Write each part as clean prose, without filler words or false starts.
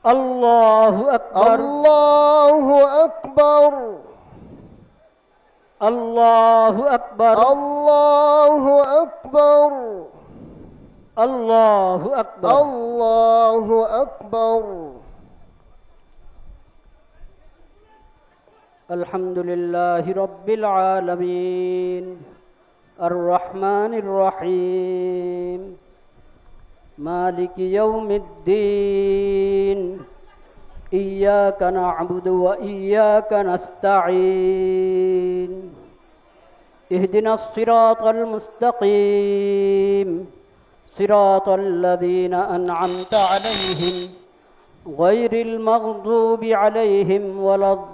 الله أكبر. الله أكبر. الله أكبر. الله أكبر. الله أكبر. الله أكبر. الحمد لله رب العالمين الرحمن الرحيم مالك يوم الدين إياك نعبد وإياك نستعين اهدنا الصراط المستقيم صراط الذين أنعمت عليهم غير المغضوب عليهم ولا الضالين.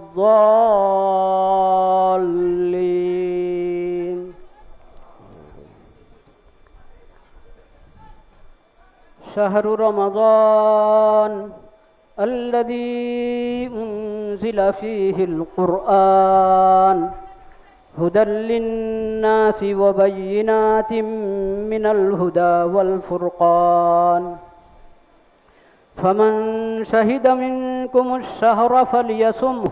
شهر رمضان الذي أنزل فيه القرآن هدى للناس وبينات من الهدى والفرقان فمن شهد منكم الشهر فليصمه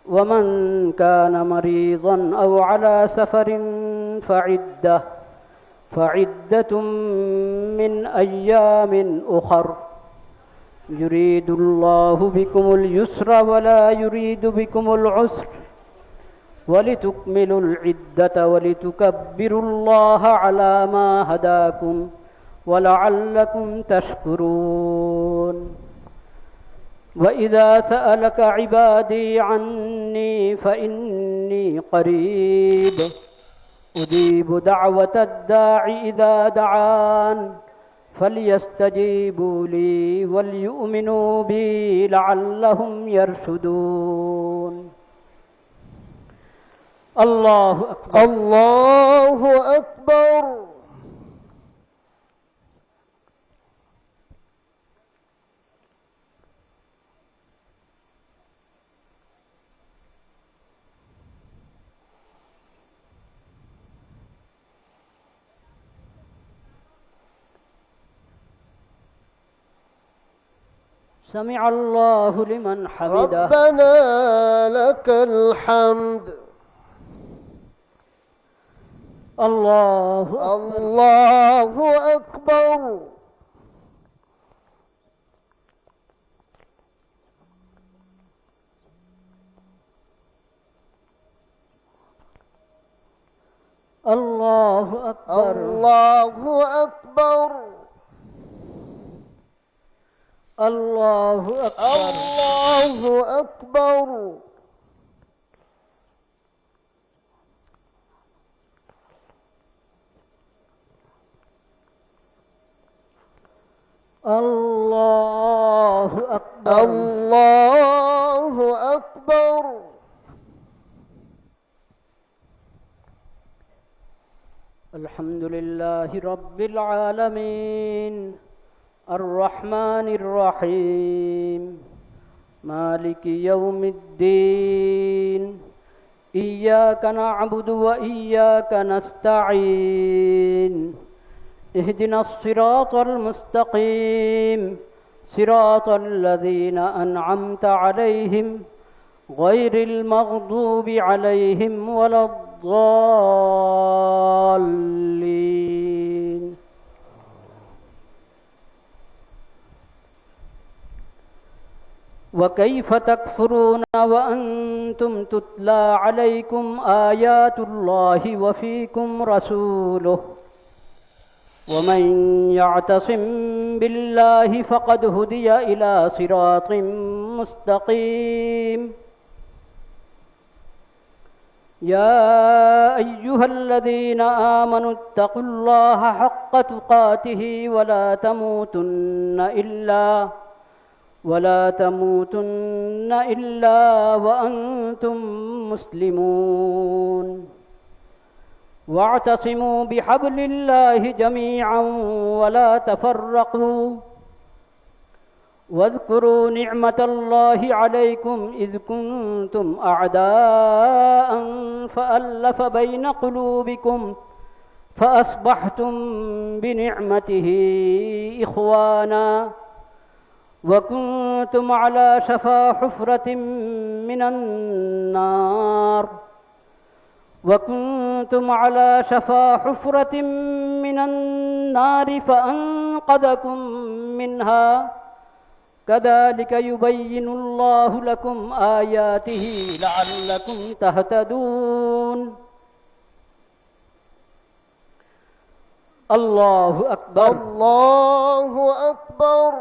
ومن كان مريضا أو على سفر فعدة من أيام أخر يريد الله بكم اليسر ولا يريد بكم العسر ولتكملوا العدة ولتكبروا الله على ما هداكم ولعلكم تشكرون. وإذا سألك عبادي عني فإني قريب أجيب دعوة الداع إذا دعان فليستجيبوا لي وليؤمنوا بي لعلهم يرشدون. الله أكبر. الله أكبر. سمع الله لمن حمده. ربنا لك الحمد. الله أكبر. الله أكبر. الله أكبر. الله أكبر. الله أكبر. الله أكبر. الله أكبر. الله أكبر. الحمد لله رب العالمين الرحمن الرحيم مالك يوم الدين إياك نعبد وإياك نستعين اهدنا الصراط المستقيم صراط الذين أنعمت عليهم غير المغضوب عليهم ولا الضالين. وكيف تكفرون وأنتم تتلى عليكم آيات الله وفيكم رسوله ومن يعتصم بالله فقد هدي إلى صراط مستقيم. يا أيها الذين آمنوا اتقوا الله حق تقاته ولا تموتن إلا وأنتم مسلمون. واعتصموا بحبل الله جميعا ولا تفرقوا واذكروا نعمة الله عليكم إذ كنتم أعداء فألف بين قلوبكم فأصبحتم بنعمته إخوانا وكنتم على شفا حفرة من النار وكنتم على شفا حفرة من النار فأنقذكم منها كذلك يبين الله لكم آياته لعلكم تهتدون الله أكبر الله أكبر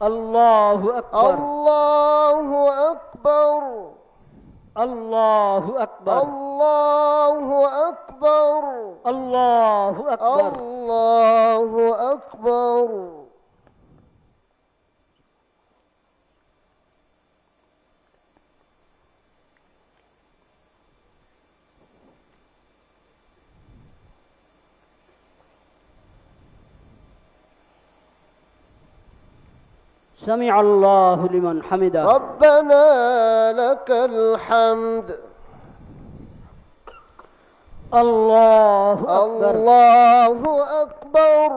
الله أكبر الله أكبر الله أكبر الله أكبر الله أكبر الله أكبر. سمع الله لمن حمده. ربنا لك الحمد. الله أكبر. الله أكبر.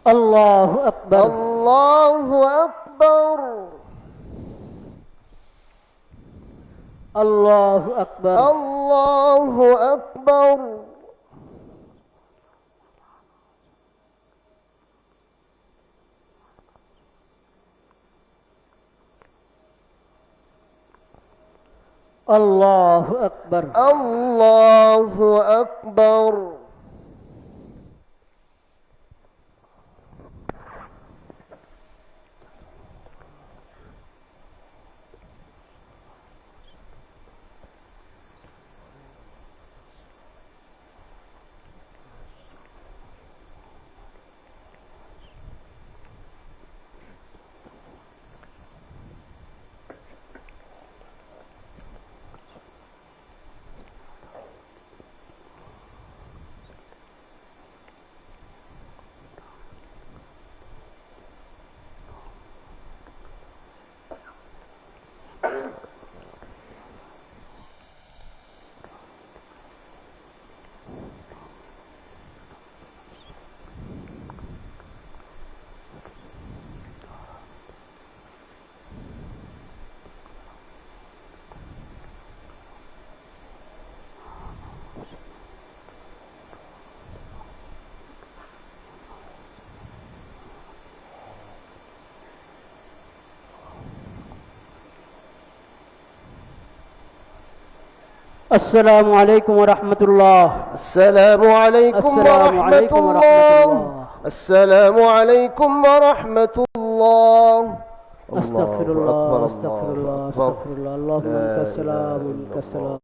الله أكبر. الله أكبر. الله أكبر. الله أكبر. الله أكبر. الله أكبر. السلام عليكم ورحمة الله. السلام عليكم ورحمة الله. السلام عليكم ورحمة الله. أستغفر الله أستغفر الله أستغفر الله. اللهم أنت السلام ومنك السلام.